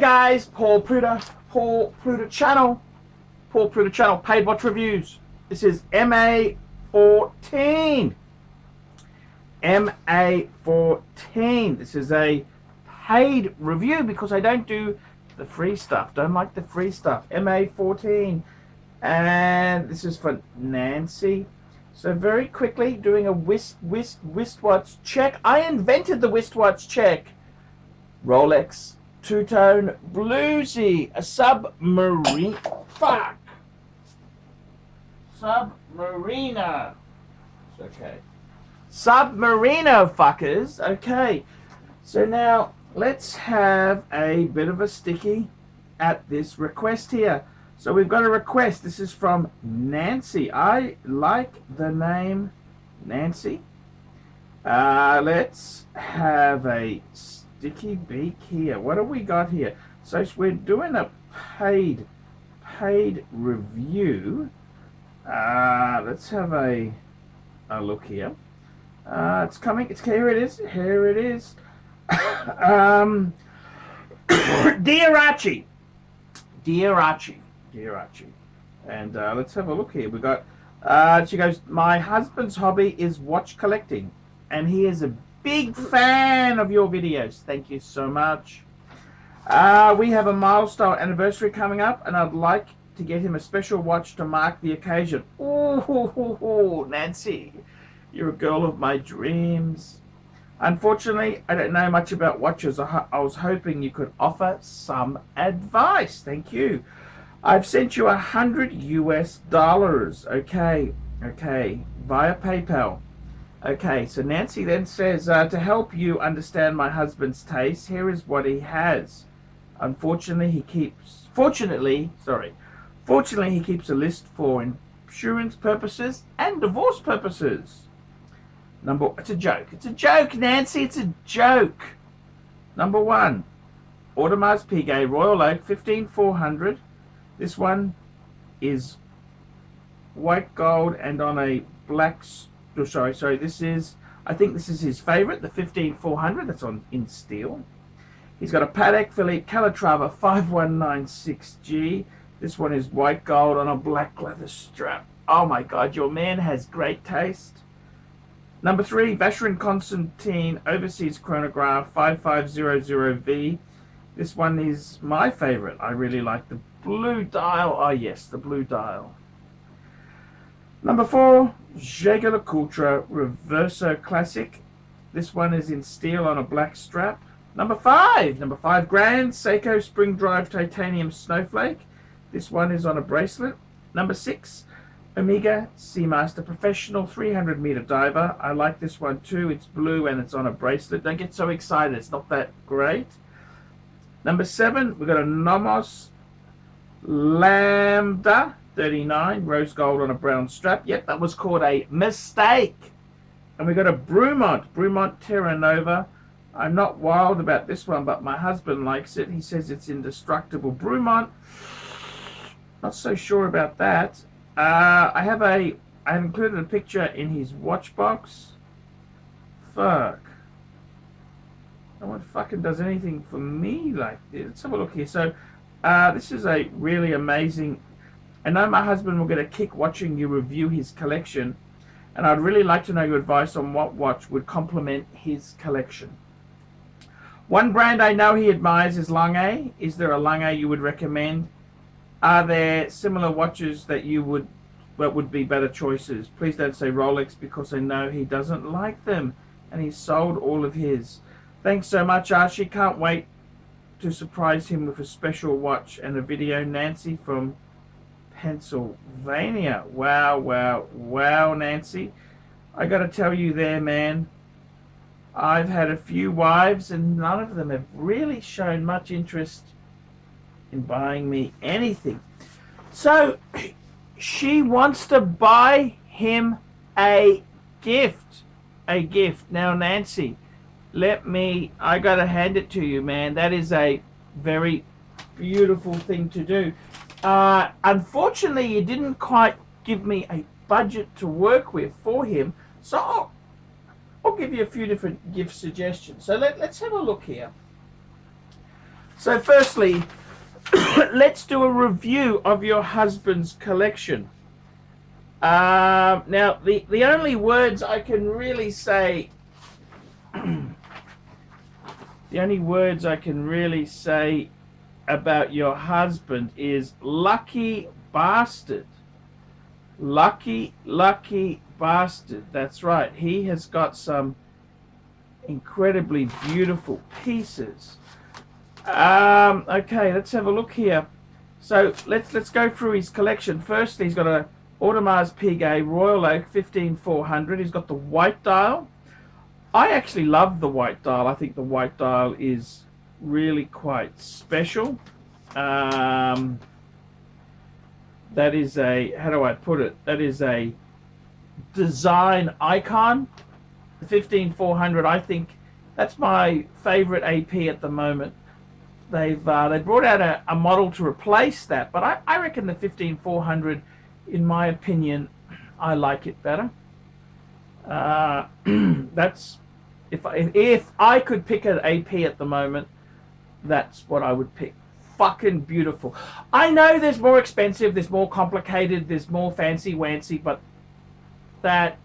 guys, Paul Pluta channel, paid watch reviews. This is MA14. MA14. This is a paid review because I don't do the free stuff. Don't like the free stuff. MA14. And this is for Nancy. So very quickly, doing a wristwatch check. I invented the wristwatch check. Rolex, two-tone, bluesy, a submarine. Fuck. Submariner. It's okay. Submarino, fuckers. Okay. So now let's have a bit of a sticky at this request here. So we've got a request. This is from Nancy. I like the name Nancy. Let's have a sticky beak here. What do we got here? So we're doing a paid review. Let's have a look here. It's coming. Here it is. Here it is. Dear Archie. Dear Archie. Dear Archie. And let's have a look here. We got, she goes, my husband's hobby is watch collecting, and he is a big fan of your videos. Thank you so much. We have a milestone anniversary coming up, and I'd like to get him a special watch to mark the occasion. Ooh, Nancy, you're a girl of my dreams. Unfortunately, I don't know much about watches. I was hoping you could offer some advice. Thank you. I've sent you $100 US. Okay, via PayPal. Okay, so Nancy then says, to help you understand my husband's taste, here is what he has. Fortunately, he keeps a list for insurance purposes and divorce purposes. It's a joke. It's a joke, Nancy. It's a joke. Number 1, Audemars Piguet Royal Oak 15400. This one is white gold and on a black. Sorry. This is. I think this is his favorite, the 15400. That's in steel. He's got a Patek Philippe Calatrava 5196G. This one is white gold on a black leather strap. Oh my God, your man has great taste. Number 3, Vacheron Constantin Overseas Chronograph 5500V. This one is my favorite. I really like the blue dial. Oh yes, the blue dial. Number 4, Jaeger LeCoultre Reverso Classic. This one is in steel on a black strap. Number 5, Grand Seiko Spring Drive Titanium Snowflake. This one is on a bracelet. Number 6, Omega Seamaster Professional 300 meter diver. I like this one too. It's blue and it's on a bracelet. Don't get so excited. It's not that great. Number 7, we've got a Nomos Lambda 39 rose gold on a brown strap. Yep, that was called a mistake. And we got a Brumont Terra Nova. I'm not wild about this one, but my husband likes it. He says it's indestructible. Brumont, not so sure about that. I've included a picture in his watch box. Fuck. No one fucking does anything for me like this. Let's have a look here. So, this is a really amazing. I know my husband will get a kick watching you review his collection, and I'd really like to know your advice on what watch would complement his collection. One brand I know he admires is Lange. Is there a Lange you would recommend? Are there similar watches that would be better choices? Please don't say Rolex because I know he doesn't like them and he's sold all of his. Thanks so much, Archie. Can't wait to surprise him with a special watch and a video. Nancy from Pennsylvania. Wow, Nancy. I got to tell you there, man. I've had a few wives and none of them have really shown much interest in buying me anything. So she wants to buy him a gift. Now, Nancy, I gotta hand it to you, man. That is a very beautiful thing to do. Unfortunately, you didn't quite give me a budget to work with for him, so I'll give you a few different gift suggestions. So let's have a look here. So firstly, let's do a review of your husband's collection. Now, the only words I can really say, the only words I can really say about your husband is lucky bastard. Lucky bastard. That's right. He has got some incredibly beautiful pieces. Okay, let's have a look here. So let's go through his collection. Firstly, he's got a Audemars Piguet Royal Oak 15400. He's got the white dial. I actually love the white dial. I think the white dial is really quite special. That is a, how do I put it? That is a design icon. The 15400, I think that's my favorite AP at the moment. They brought out a model to replace that, but I reckon the 15400, in my opinion, I like it better. That's if I could pick an AP at the moment, that's what I would pick. Fucking beautiful. I know there's more expensive, there's more complicated, there's more fancy wancy, but that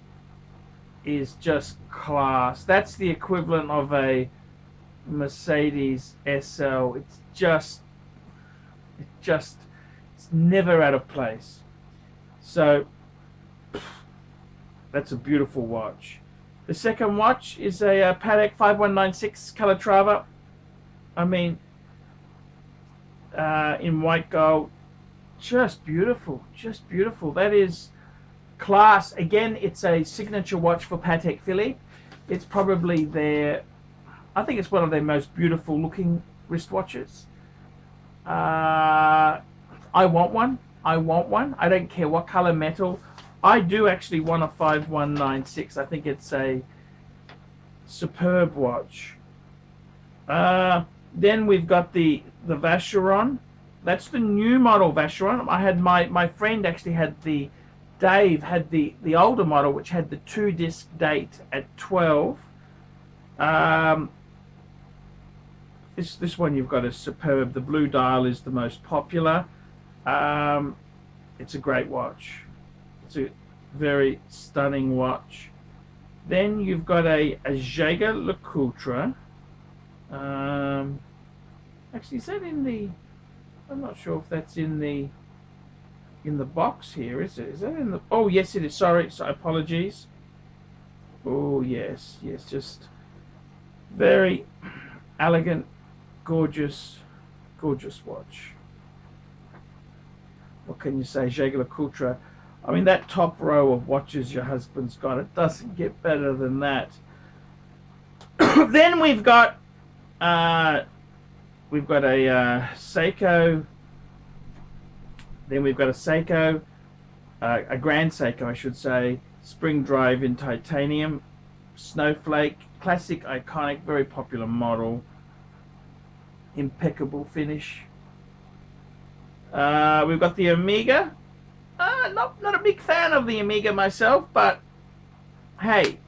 is just class. That's the equivalent of a Mercedes SL. It's never out of place. So that's a beautiful watch. The second watch is a Patek 5196 Calatrava. I mean, in white gold, just beautiful, just beautiful. That is class. Again, it's a signature watch for Patek Philippe. It's probably their, I think it's one of their most beautiful looking wristwatches. I want one. I want one. I don't care what color metal. I do actually want a 5196. I think it's a superb watch. Then we've got the Vacheron. That's the new model Vacheron. I had my friend actually had Dave had the older model, which had the 2-disc date at 12. This one you've got is superb. The blue dial is the most popular. It's a great watch. It's a very stunning watch. Then you've got a Jaeger-LeCoultre. Actually, is that in the? I'm not sure if that's in the box here. Is it? Is that in the? Oh yes, it is. Sorry, apologies. Oh yes, just very elegant, gorgeous watch. What can you say, Jaeger-LeCoultre? I mean, that top row of watches your husband's got, it doesn't get better than that. Then we've got a Seiko. Then we've got a Seiko, a Grand Seiko, I should say, spring drive in titanium, snowflake, classic, iconic, very popular model, impeccable finish. We've got the Omega. Not a big fan of the Omega myself, but hey,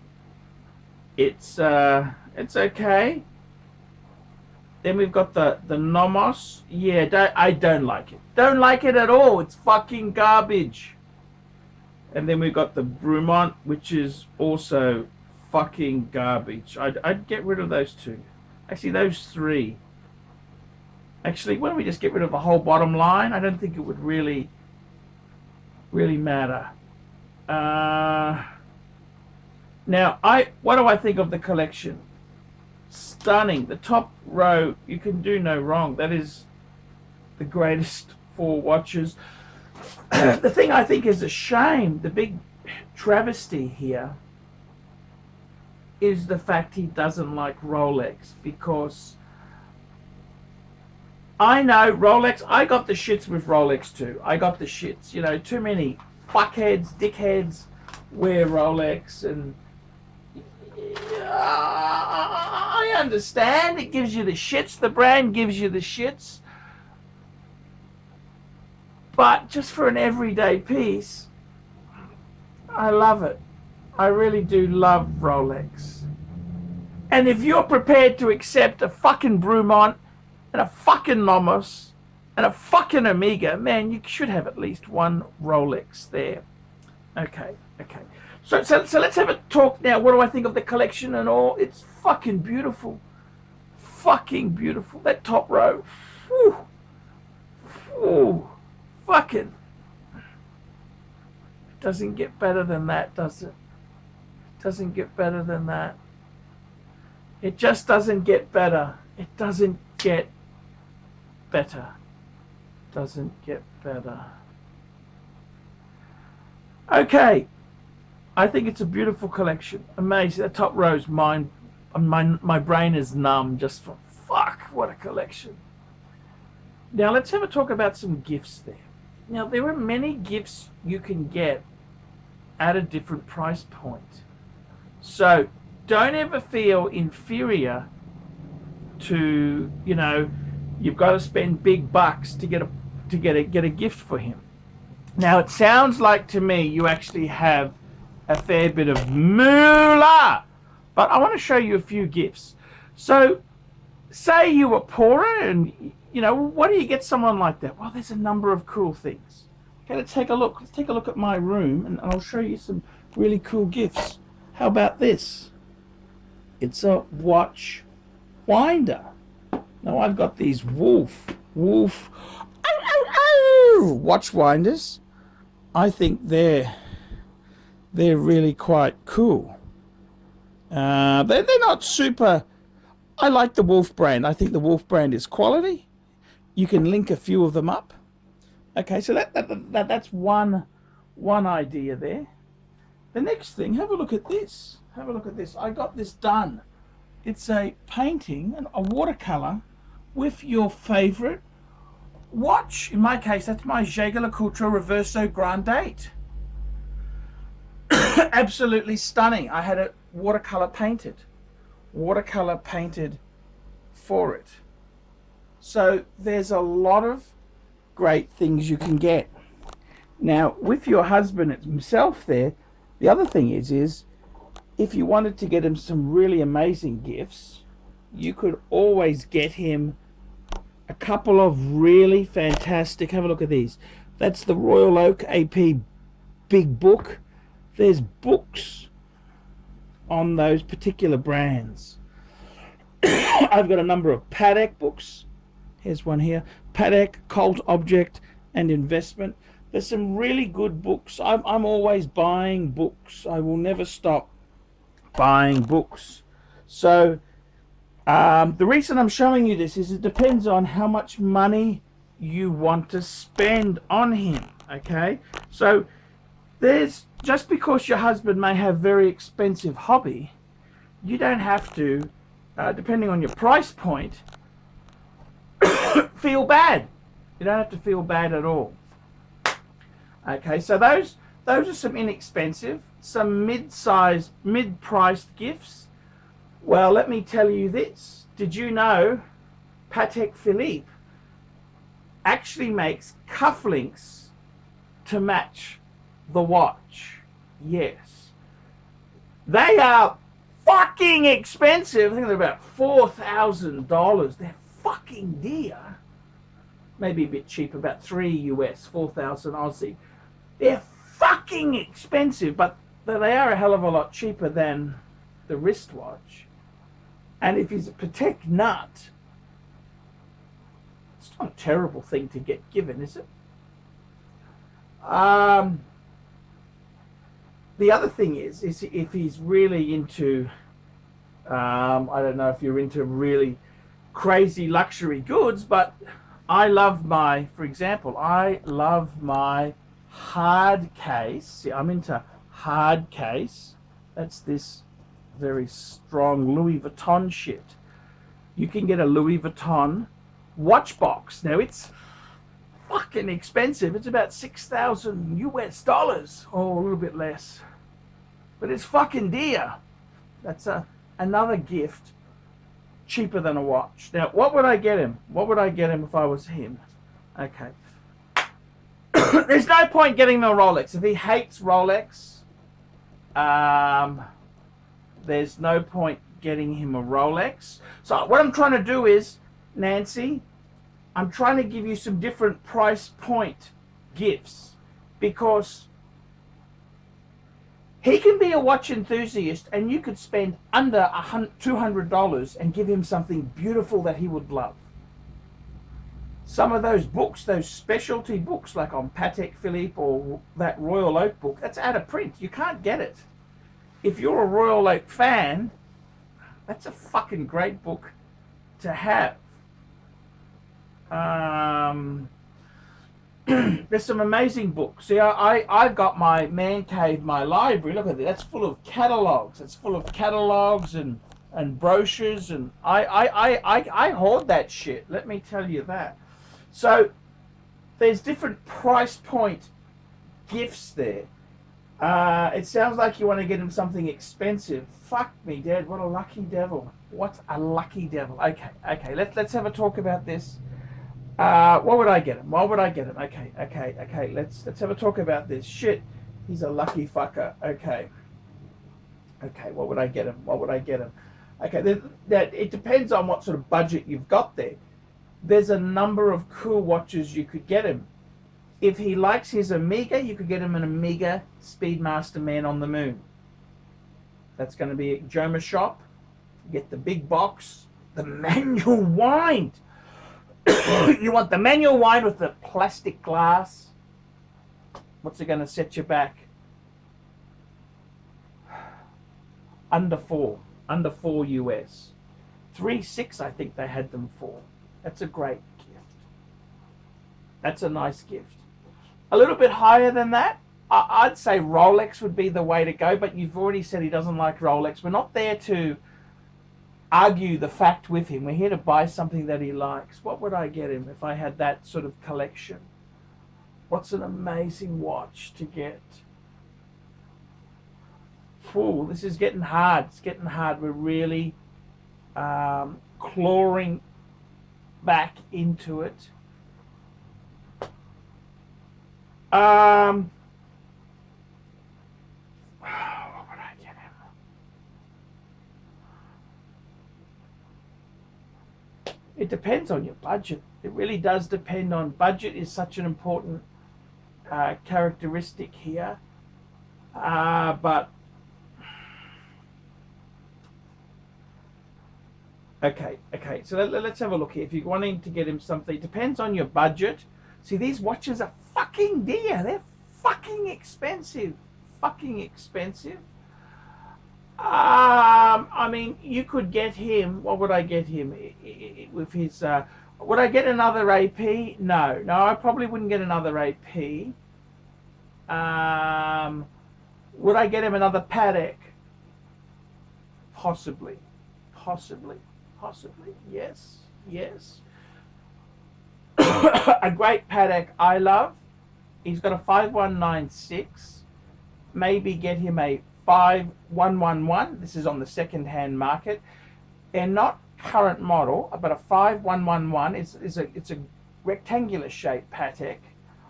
it's okay. Then we've got the Nomos. Yeah, I don't like it. Don't like it at all. It's fucking garbage. And then we've got the Brumont, which is also fucking garbage. I'd get rid of those two. Actually, those three. Actually, why don't we just get rid of the whole bottom line? I don't think it would really matter. Now, what do I think of the collection? Stunning. The top row, you can do no wrong. That is the greatest 4 watches. The thing I think is a shame, the big travesty here, is the fact he doesn't like Rolex, because I know Rolex, I got the shits with Rolex too. I got the shits. You know, too many fuckheads, dickheads wear Rolex, and I understand it gives you the shits. The brand gives you the shits. But just for an everyday piece, I love it. I really do love Rolex. And if you're prepared to accept a fucking Brumont and a fucking Nomos, and a fucking Omega, man, you should have at least one Rolex there. Okay. So let's have a talk now. What do I think of the collection and all? It's fucking beautiful. Fucking beautiful. That top row. Whew. Whew. Fucking. It doesn't get better than that, does it? It doesn't get better than that. It just doesn't get better. It doesn't get better. Doesn't get better. Okay. I think it's a beautiful collection. Amazing. The top row's mine. My brain is numb just from fuck. What a collection. Now let's have a talk about some gifts there. Now there are many gifts you can get at a different price point. So don't ever feel inferior to, you know, you've got to spend big bucks to get a gift for him. Now it sounds like to me you actually have a fair bit of moolah, but I want to show you a few gifts. So say you were poorer and, you know, what do you get someone like that? Well, there's a number of cool things. Okay, let's take a look. Let's take a look at my room and I'll show you some really cool gifts. How about this? It's a watch winder. Now I've got these wolf watch winders. I think they're really quite cool. They're not super. I like the Wolf brand. I think the Wolf brand is quality. You can link a few of them up. Okay, so that's one idea there. The next thing, have a look at this. Have a look at this. I got this done. It's a painting, a watercolor with your favorite watch. In my case, that's my ArchieLuxury Reverso Grand Date. Absolutely stunning. I had it watercolor painted for it. So there's a lot of great things you can get. Now with your husband himself there, the other thing is if you wanted to get him some really amazing gifts, you could always get him a couple of really fantastic, have a look at these. That's the Royal Oak AP big book. There's books on those particular brands. I've got a number of Patek books. Here's one here. Patek, Cult Object and Investment. There's some really good books. I'm always buying books. I will never stop buying books. So the reason I'm showing you this is it depends on how much money you want to spend on him. Okay, so there's, just because your husband may have very expensive hobby, you don't have to, depending on your price point, feel bad. You don't have to feel bad at all. Okay, so those are some inexpensive, some mid-priced gifts. Well, let me tell you this. Did you know Patek Philippe actually makes cufflinks to match the watch? Yes. They are fucking expensive. I think they're about $4,000. They're fucking dear. Maybe a bit cheap, about $3 US, 4,000 Aussie. They're fucking expensive, but they are a hell of a lot cheaper than the wristwatch. And if he's a Patek nut, it's not a terrible thing to get given, is it? The other thing is if he's really into, I don't know if you're into really crazy luxury goods, but I love my, for example, I love my hard case. See, I'm into hard case. That's this very strong Louis Vuitton shit. You can get a Louis Vuitton watch box. Now it's fucking expensive. It's about 6,000 US dollars, or a little bit less, but it's fucking dear. That's another gift cheaper than a watch. Now what would I get him? What would I get him if I was him? Okay. There's no point getting him a Rolex. If he hates Rolex, there's no point getting him a Rolex. So what I'm trying to do is Nancy, I'm trying to give you some different price point gifts, because he can be a watch enthusiast and you could spend under $200 and give him something beautiful that he would love. Some of those books, those specialty books like on Patek Philippe or that Royal Oak book, that's out of print. You can't get it. If you're a Royal Oak fan, that's a fucking great book to have. There's some amazing books. See, I've got my man cave, my library. Look at that. That's full of catalogs. It's full of catalogs and brochures, and I hoard that shit. Let me tell you that. So there's different price point gifts there. It sounds like you want to get him something expensive. Fuck me, Dad. What a lucky devil. What a lucky devil. Okay. Let's have a talk about this. What would I get him? Okay. Let's have a talk about this. Shit, he's a lucky fucker. Okay. What would I get him? Okay, that it depends on what sort of budget you've got there. There's a number of cool watches you could get him. If he likes his Omega, you could get him an Omega Speedmaster Man on the Moon. That's going to be at Joma Shop. Get the big box, the manual wind. You want the manual wind with the plastic glass. What's it going to set you back? Under four US. 3.6 I think they had them for. That's a great gift. That's a nice gift. A little bit higher than that, I'd say Rolex would be the way to go, but you've already said he doesn't like Rolex. We're not there to argue the fact with him. We're here to buy something that he likes. What would I get him if I had that sort of collection? What's an amazing watch to get? Ooh, this is getting hard. It's getting hard. We're really clawing back into it. What would I get him? It depends on your budget. It really does depend on budget. Is such an important characteristic here. But okay. So let's have a look here. If you're wanting to get him something, it depends on your budget. See, these watches are fucking dear. They're fucking expensive. I mean, you could get him. What would I get him with his? Would I get another AP? No, I probably wouldn't get another AP. Would I get him another Patek? Possibly. Yes. A great Patek I love. He's got a 5196. Maybe get him a 5111. This is on the second-hand market. They're not current model, but a 5111 it's a rectangular shaped Patek.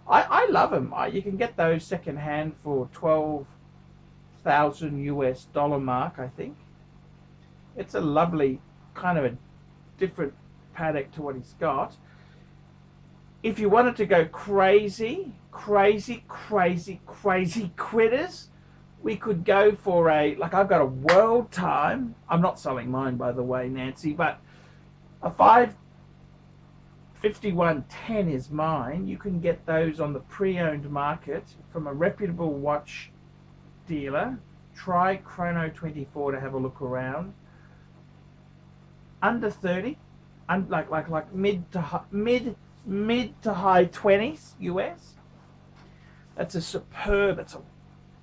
I love them. You can get those second-hand for $12,000 US mark, I think. It's a lovely kind of a different Patek to what he's got. If you wanted to go crazy quitters, we could go for like I've got a World Time. I'm not selling mine, by the way, Nancy, but a 55110 is mine. You can get those on the pre-owned market from a reputable watch dealer. Try Chrono 24 to have a look around. Under 30, like mid to high 20s US. That's a superb. It's a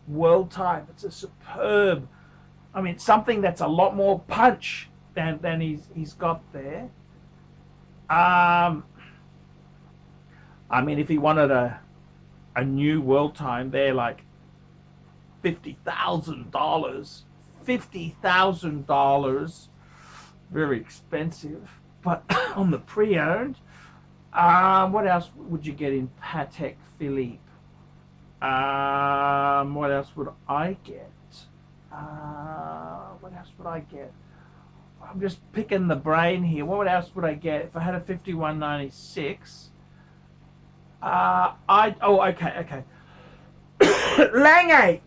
World Time. It's a superb. I mean, something that's a lot more punch than he's got there. I mean, if he wanted a new World Time, they're like $50,000. Very expensive, but on the pre-owned. What else would you get in Patek Philippe? What else would I get? I'm just picking the brain here. What else would I get if I had a 5196? Okay. Lange.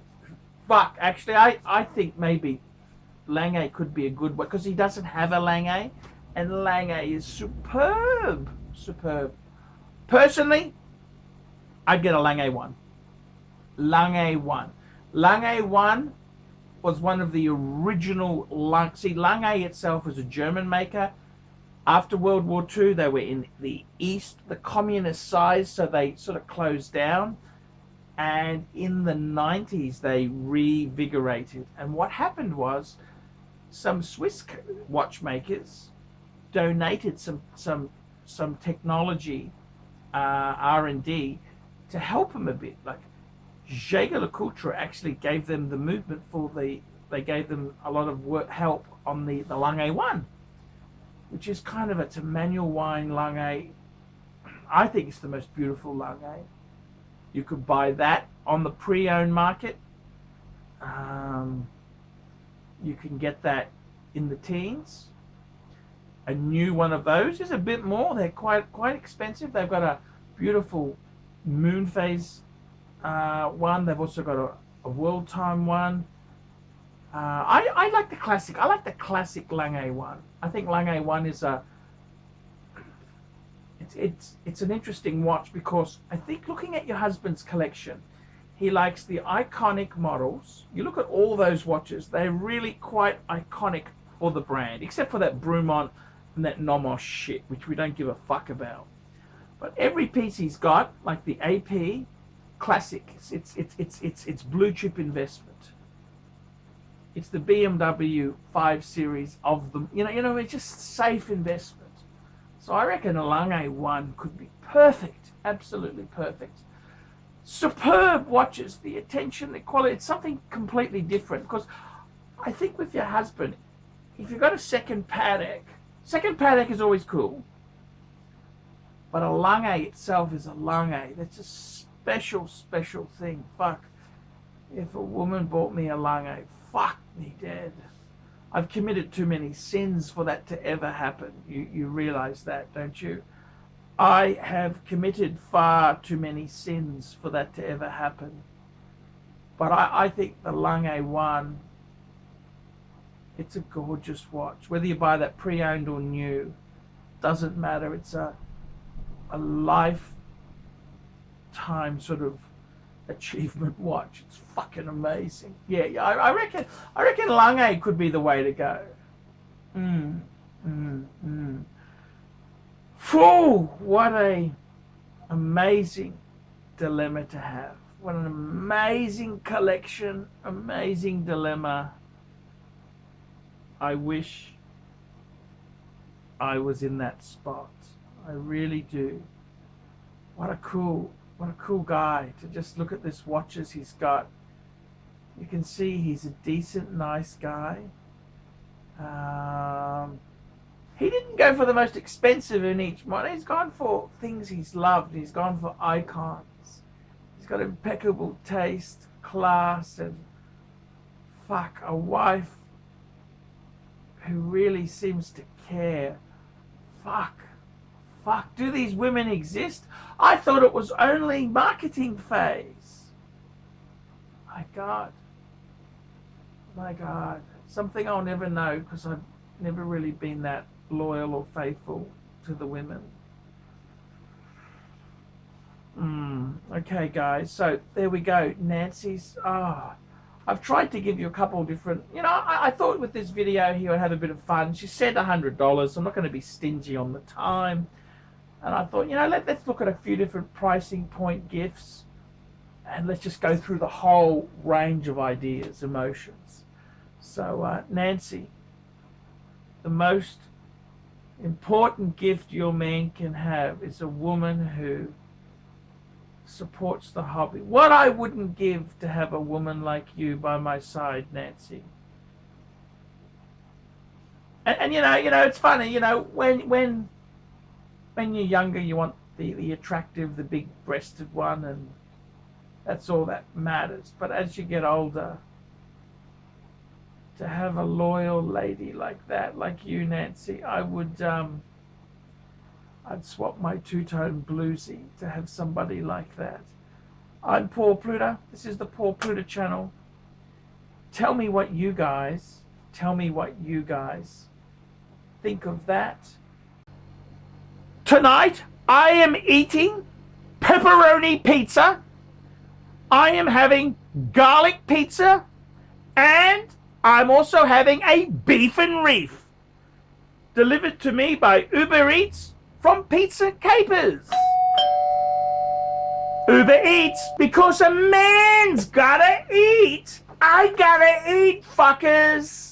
Fuck. Actually, I think maybe Lange could be a good one because he doesn't have a Lange, and Lange is superb. Superb. Personally, I'd get a Lange 1. Lange 1. Lange 1 was one of the original Lange. See, Lange itself was a German maker. After World War II, they were in the East, the communist side, so they sort of closed down. And in the 90s, they revigorated. And what happened was some Swiss watchmakers donated some technology, R&D, to help them a bit. Like ArchieLuxury actually gave them the movement they gave them a lot of help on the Lange 1, which is kind of, it's a manual wind Lange. I think it's the most beautiful Lange. You could buy that on the pre-owned market. You can get that in the teens. A new one of those is a bit more. They're quite expensive. They've got a beautiful moon phase one. They've also got a world time one. I like the classic. I like the classic Lange 1. I think Lange 1 is it's an interesting watch because I think, looking at your husband's collection, he likes the iconic models. You look at all those watches, they're really quite iconic for the brand, except for that Brumont and that Nomos shit, which we don't give a fuck about. But every piece he's got, like the AP classic, it's blue chip investment. It's the BMW 5 Series of them. You know, it's just safe investment. So I reckon a Lange 1 could be perfect, absolutely perfect. Superb watches, the attention, the quality, it's something completely different. Because I think with your husband, if you've got a second Patek is always cool. But a Lange itself is a Lange. That's a special, special thing. Fuck. If a woman bought me a Lange, fuck me dead. I've committed too many sins for that to ever happen. You realize that, don't you? I have committed far too many sins for that to ever happen. But I think the Lange 1, it's a gorgeous watch. Whether you buy that pre-owned or new, doesn't matter. It's a lifetime sort of achievement watch. It's fucking amazing. Yeah, I reckon Lange could be the way to go. Phew, what a amazing dilemma to have. What an amazing collection, amazing dilemma. I wish I was in that spot. I really do. What a cool guy to just look at this watches he's got. You can see he's a decent, nice guy. He didn't go for the most expensive in each one. He's gone for things he's loved. He's gone for icons. He's got impeccable taste, class, and fuck, a wife who really seems to care. Fuck, do these women exist? I thought it was only marketing phase. My God. Something I'll never know because I've never really been that loyal or faithful to the women. Okay, guys. So there we go. Nancy's. I've tried to give you a couple of different. I thought with this video here I'd have a bit of fun. She said $100. I'm not going to be stingy on the time. And I thought, let's look at a few different pricing point gifts, and let's just go through the whole range of ideas, emotions. So, Nancy, the most important gift your man can have is a woman who supports the hobby. What I wouldn't give to have a woman like you by my side, Nancy. And it's funny, when you're younger, you want the attractive, the big-breasted one, and that's all that matters. But as you get older, to have a loyal lady like that, like you, Nancy. I would, I'd swap my two-tone bluesy to have somebody like that. I'm Paul Pluta. This is the Paul Pluta channel. Tell me what you guys think of that. Tonight, I am eating pepperoni pizza. I am having garlic pizza. And I'm also having a beef and reef. Delivered to me by Uber Eats from Pizza Capers. Uber Eats, because a man's gotta eat. I gotta eat, fuckers.